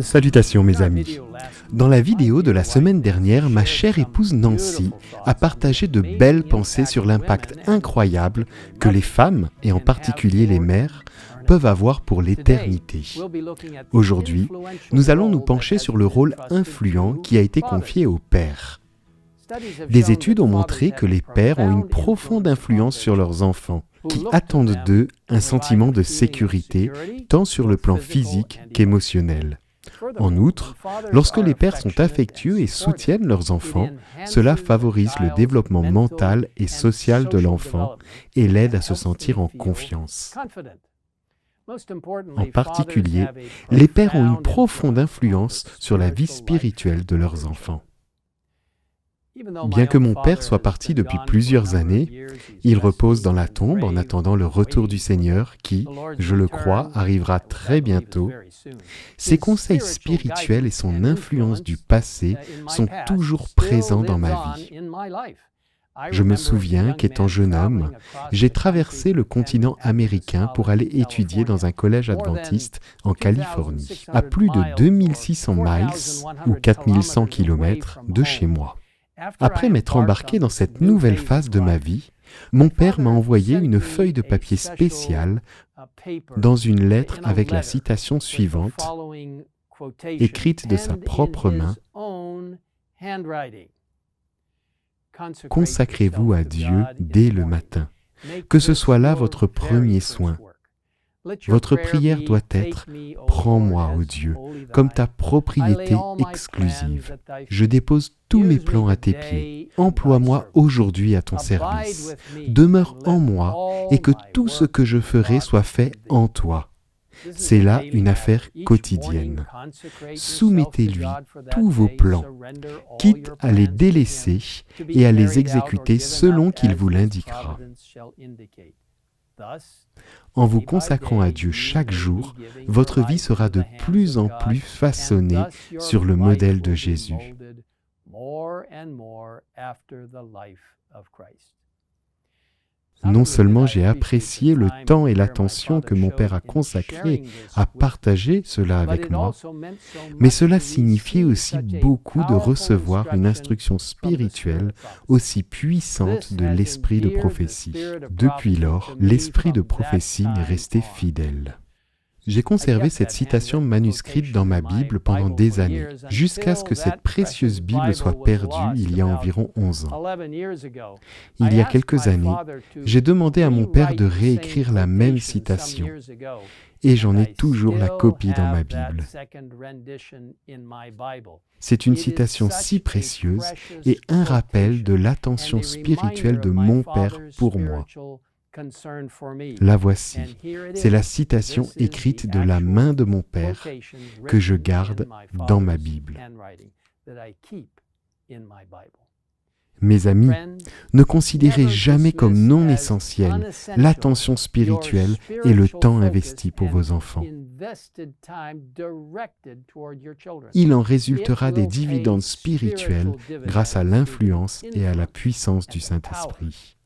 Salutations mes amis. Dans la vidéo de la semaine dernière, ma chère épouse Nancy a partagé de belles pensées sur l'impact incroyable que les femmes, et en particulier les mères, peuvent avoir pour l'éternité. Aujourd'hui, nous allons nous pencher sur le rôle influent qui a été confié aux pères. Des études ont montré que les pères ont une profonde influence sur leurs enfants, qui attendent d'eux un sentiment de sécurité, tant sur le plan physique qu'émotionnel. En outre, lorsque les pères sont affectueux et soutiennent leurs enfants, cela favorise le développement mental et social de l'enfant et l'aide à se sentir en confiance. En particulier, les pères ont une profonde influence sur la vie spirituelle de leurs enfants. Bien que mon père soit parti depuis plusieurs années, il repose dans la tombe en attendant le retour du Seigneur qui, je le crois, arrivera très bientôt. Ses conseils spirituels et son influence du passé sont toujours présents dans ma vie. Je me souviens qu'étant jeune homme, j'ai traversé le continent américain pour aller étudier dans un collège adventiste en Californie, à plus de 2600 miles ou 4100 km de chez moi. Après m'être embarqué dans cette nouvelle phase de ma vie, mon père m'a envoyé une feuille de papier spéciale dans une lettre avec la citation suivante, écrite de sa propre main. Consacrez-vous à Dieu dès le matin, que ce soit là votre premier soin. Votre prière doit être « Prends-moi, ô Dieu, comme ta propriété exclusive. Je dépose tous mes plans à tes pieds. Emploie-moi aujourd'hui à ton service. Demeure en moi et que tout ce que je ferai soit fait en toi. » C'est là une affaire quotidienne. Soumettez-lui tous vos plans, quitte à les délaisser et à les exécuter selon qu'il vous l'indiquera. En vous consacrant à Dieu chaque jour, votre vie sera de plus en plus façonnée sur le modèle de Jésus. Non seulement j'ai apprécié le temps et l'attention que mon père a consacré à partager cela avec moi, mais cela signifiait aussi beaucoup de recevoir une instruction spirituelle aussi puissante de l'esprit de prophétie. Depuis lors, l'esprit de prophétie m'est resté fidèle. J'ai conservé cette citation manuscrite dans ma Bible pendant des années, jusqu'à ce que cette précieuse Bible soit perdue il y a environ 11 ans. Il y a quelques années, j'ai demandé à mon père de réécrire la même citation, et j'en ai toujours la copie dans ma Bible. C'est une citation si précieuse et un rappel de l'attention spirituelle de mon père pour moi. La voici, c'est la citation écrite de la main de mon père que je garde dans ma Bible. Mes amis, ne considérez jamais comme non essentiel l'attention spirituelle et le temps investi pour vos enfants. Il en résultera des dividendes spirituels grâce à l'influence et à la puissance du Saint-Esprit.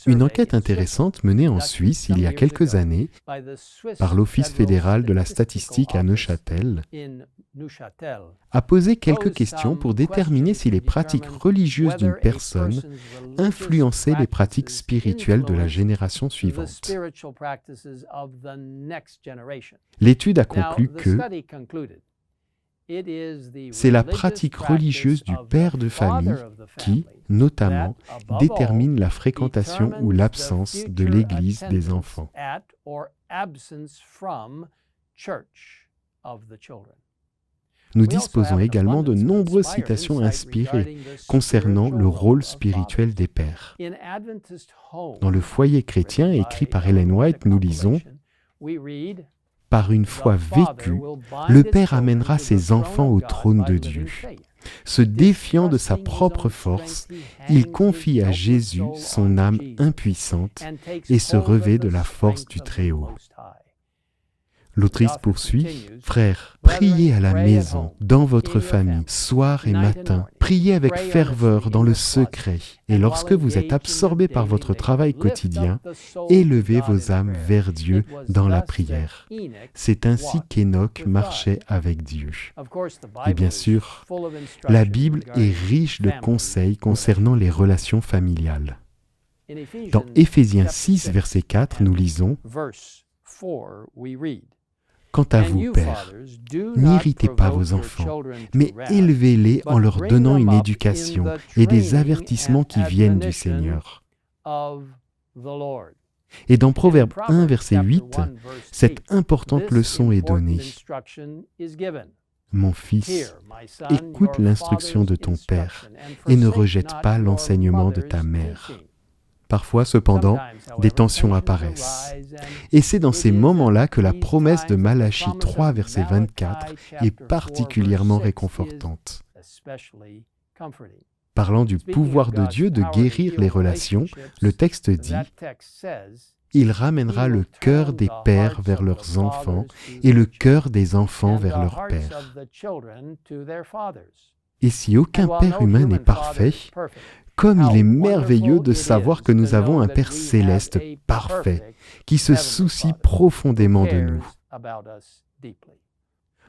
Une enquête intéressante menée en Suisse il y a quelques années par l'Office fédéral de la statistique à Neuchâtel a posé quelques questions pour déterminer si les pratiques religieuses d'une personne influençaient les pratiques spirituelles de la génération suivante. L'étude a conclu que c'est la pratique religieuse du père de famille qui, notamment, détermine la fréquentation ou l'absence de l'Église des enfants. Nous disposons également de nombreuses citations inspirées concernant le rôle spirituel des pères. Dans le foyer chrétien écrit par Ellen White, nous lisons « Par une foi vécue, le Père amènera ses enfants au trône de Dieu. Se défiant de sa propre force, il confie à Jésus son âme impuissante et se revêt de la force du Très-Haut. L'autrice poursuit, « Frères, priez à la maison, dans votre famille, soir et matin. Priez avec ferveur dans le secret. Et lorsque vous êtes absorbés par votre travail quotidien, élevez vos âmes vers Dieu dans la prière. » C'est ainsi qu'Enoch marchait avec Dieu. Et bien sûr, la Bible est riche de conseils concernant les relations familiales. Dans Éphésiens 6, verset 4, nous lisons « Quant à vous, pères, n'irritez pas vos enfants, mais élevez-les en leur donnant une éducation et des avertissements qui viennent du Seigneur. » Et dans Proverbe 1, verset 8, cette importante leçon est donnée. « Mon fils, écoute l'instruction de ton père et ne rejette pas l'enseignement de ta mère. » Parfois, cependant, des tensions apparaissent. Et c'est dans ces moments-là que la promesse de Malachie 3, verset 24, est particulièrement réconfortante. Parlant du pouvoir de Dieu de guérir les relations, le texte dit « Il ramènera le cœur des pères vers leurs enfants et le cœur des enfants vers leurs pères. » Et si aucun père humain n'est parfait, comme il est merveilleux de savoir que nous avons un Père céleste parfait, qui se soucie profondément de nous.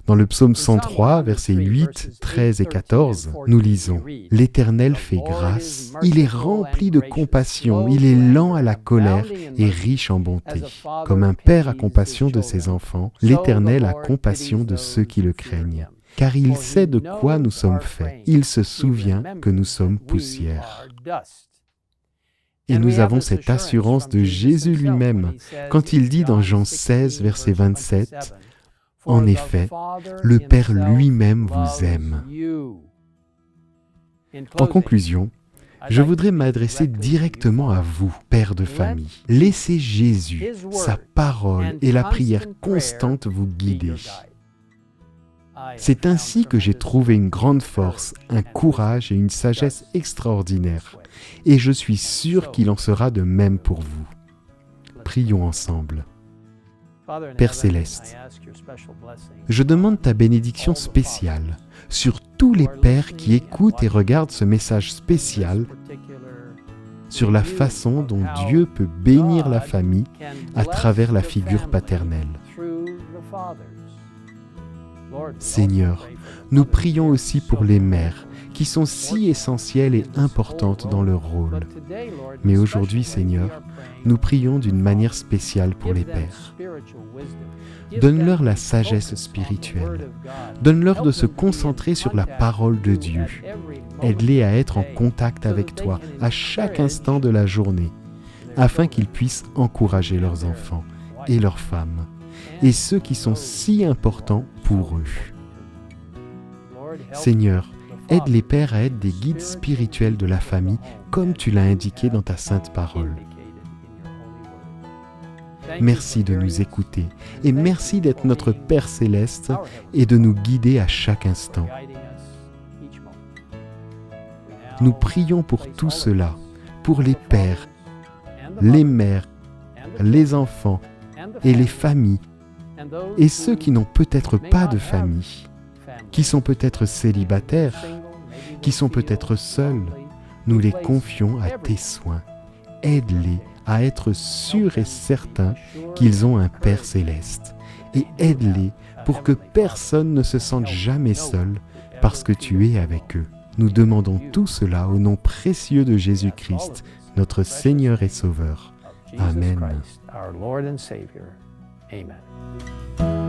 Dans le psaume 103, versets 8, 13 et 14, nous lisons « L'Éternel fait grâce, il est rempli de compassion, il est lent à la colère et riche en bonté. Comme un père a compassion de ses enfants, l'Éternel a compassion de ceux qui le craignent. Car il sait de quoi nous sommes faits. Il se souvient que nous sommes poussière. » Et nous avons cette assurance de Jésus lui-même quand il dit dans Jean 16, verset 27, « En effet, le Père lui-même vous aime. » En conclusion, je voudrais m'adresser directement à vous, père de famille. Laissez Jésus, sa parole et la prière constante vous guider. C'est ainsi que j'ai trouvé une grande force, un courage et une sagesse extraordinaires. Et je suis sûr qu'il en sera de même pour vous. Prions ensemble. Père Céleste, je demande ta bénédiction spéciale sur tous les pères qui écoutent et regardent ce message spécial sur la façon dont Dieu peut bénir la famille à travers la figure paternelle. Seigneur, nous prions aussi pour les mères, qui sont si essentielles et importantes dans leur rôle. Mais aujourd'hui, Seigneur, nous prions d'une manière spéciale pour les pères. Donne-leur la sagesse spirituelle. Donne-leur de se concentrer sur la parole de Dieu. Aide-les à être en contact avec toi à chaque instant de la journée, afin qu'ils puissent encourager leurs enfants et leurs femmes, et ceux qui sont si importants pour eux. Seigneur, aide les pères à être des guides spirituels de la famille, comme tu l'as indiqué dans ta sainte parole. Merci de nous écouter et merci d'être notre Père céleste et de nous guider à chaque instant. Nous prions pour tout cela, pour les pères, les mères, les enfants et les familles, et ceux qui n'ont peut-être pas de famille, qui sont peut-être célibataires, qui sont peut-être seuls, nous les confions à tes soins. Aide-les à être sûrs et certains qu'ils ont un Père céleste, et aide-les pour que personne ne se sente jamais seul, parce que tu es avec eux. Nous demandons tout cela au nom précieux de Jésus-Christ, notre Seigneur et Sauveur. Amen. Amen.